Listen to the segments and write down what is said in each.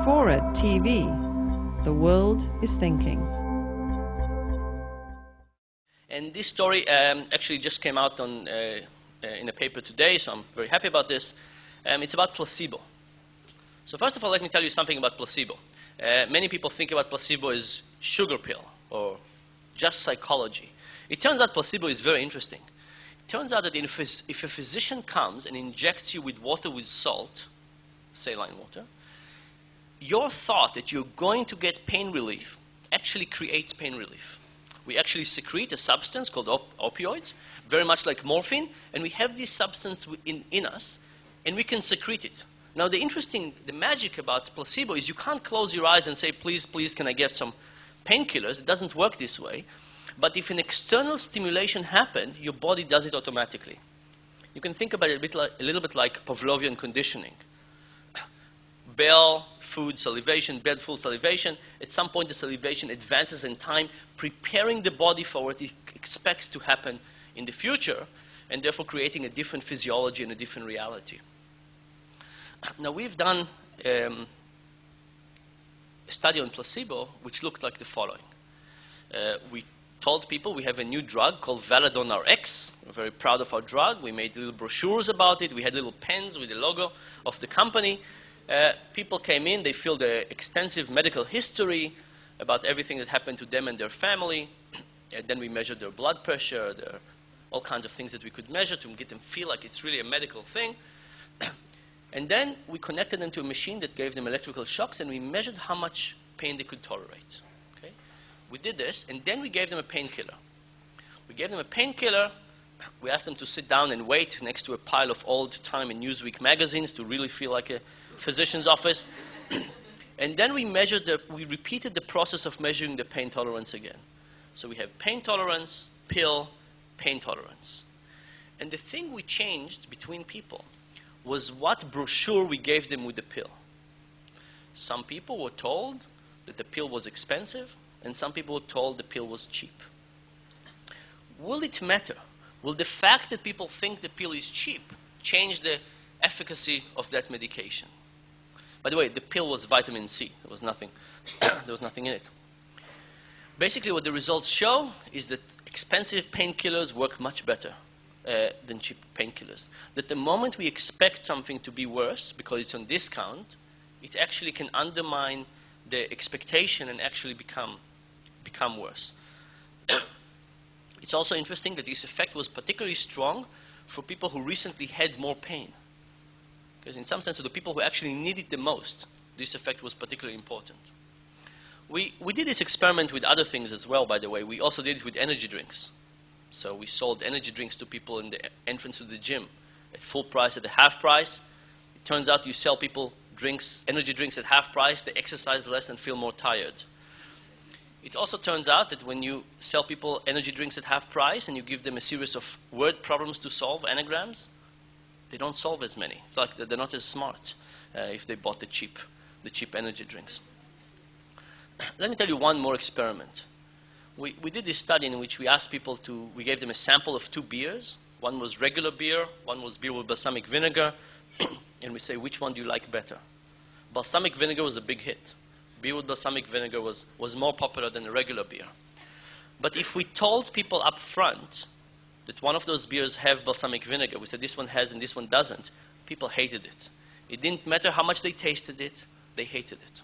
Forward TV. The world is thinking. And this story actually just came out on, in a paper today, so I'm very happy about this. It's about placebo. So first of all, let me tell you something about placebo. Many people think about placebo as sugar pill or just psychology. It turns out placebo is very interesting. It turns out that if a physician comes and injects you with water with salt, saline water, your thought that you're going to get pain relief actually creates pain relief. We actually secrete a substance called opioids, very much like morphine, and we have this substance in us, and we can secrete it. Now, the magic about placebo is you can't close your eyes and say, please, please, can I get some painkillers? It doesn't work this way. But if an external stimulation happened, your body does it automatically. You can think about it a little bit like Pavlovian conditioning. Bell, food, salivation, bed, food, salivation. At some point, the salivation advances in time, preparing the body for what it expects to happen in the future, and therefore creating a different physiology and a different reality. Now, we've done a study on placebo, which looked like the following. We told people we have a new drug called Valadon RX. We're very proud of our drug. We made little brochures about it. We had little pens with the logo of the company. People came in, they filled an extensive medical history about everything that happened to them and their family. And then we measured their blood pressure, all kinds of things that we could measure to get them feel like it's really a medical thing. And then we connected them to a machine that gave them electrical shocks, and we measured how much pain they could tolerate. Okay? We did this, and then we gave them a painkiller. We gave them a painkiller. We asked them to sit down and wait next to a pile of old Time and Newsweek magazines to really feel like a physician's office. And then we repeated the process of measuring the pain tolerance again. So we have pain tolerance, pill, pain tolerance. And the thing we changed between people was what brochure we gave them with the pill. Some people were told that the pill was expensive, and some people were told the pill was cheap. Will it matter? Will the fact that people think the pill is cheap change the efficacy of that medication? By the way, the pill was vitamin C. There was nothing, there was nothing in it. Basically, what the results show is that expensive painkillers work much better than cheap painkillers. That the moment we expect something to be worse because it's on discount, it actually can undermine the expectation and actually become worse. It's also interesting that this effect was particularly strong for people who recently had more pain. Because in some sense, to the people who actually need it the most, this effect was particularly important. We did this experiment with other things as well, by the way. We also did it with energy drinks. So we sold energy drinks to people in the entrance to the gym at full price, at the half price. It turns out you sell people energy drinks at half price, they exercise less and feel more tired. It also turns out that when you sell people energy drinks at half price and you give them a series of word problems to solve, anagrams, they don't solve as many. It's like they're not as smart if they bought the cheap energy drinks. Let me tell you one more experiment. We did this study in which we asked people we gave them a sample of 2 beers. One was regular beer, one was beer with balsamic vinegar, and we say, which one do you like better? Balsamic vinegar was a big hit. Beer with balsamic vinegar was more popular than a regular beer. But if we told people up front that one of those beers have balsamic vinegar, we said this one has and this one doesn't, people hated it. It didn't matter how much they tasted it, they hated it.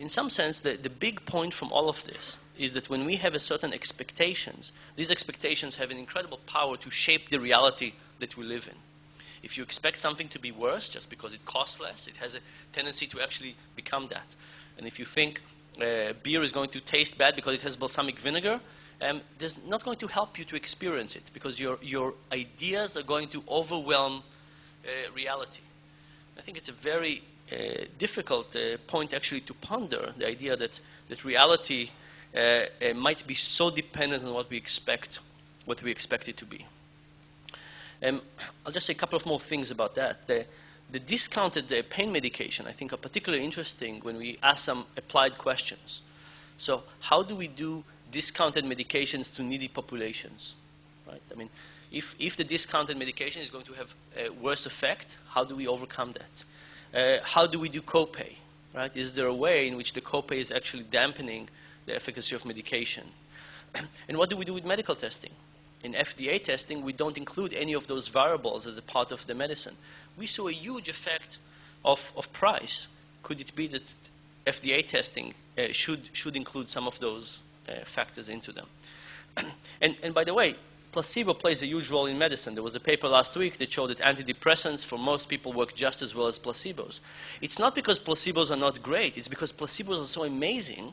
In some sense, the big point from all of this is that when we have a certain expectations, these expectations have an incredible power to shape the reality that we live in. If you expect something to be worse just because it costs less, it has a tendency to actually become that. And if you think beer is going to taste bad because it has balsamic vinegar, there's not going to help you to experience it because your ideas are going to overwhelm reality. I think it's a very difficult point actually to ponder, the idea that reality might be so dependent on what we expect it to be. I'll just say a couple of more things about that. The discounted pain medication, I think, are particularly interesting when we ask some applied questions. So how do we do discounted medications to needy populations? Right? I mean, if the discounted medication is going to have a worse effect, how do we overcome that? How do we do copay? right? Is there a way in which the copay is actually dampening the efficacy of medication? And what do we do with medical testing? In FDA testing, we don't include any of those variables as a part of the medicine. We saw a huge effect of price. Could it be that FDA testing should include some of those factors into them? And by the way, placebo plays a huge role in medicine. There was a paper last week that showed that antidepressants for most people work just as well as placebos. It's not because placebos are not great. It's because placebos are so amazing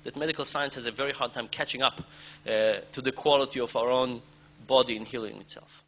that medical science has a very hard time catching up to the quality of our own body in healing itself.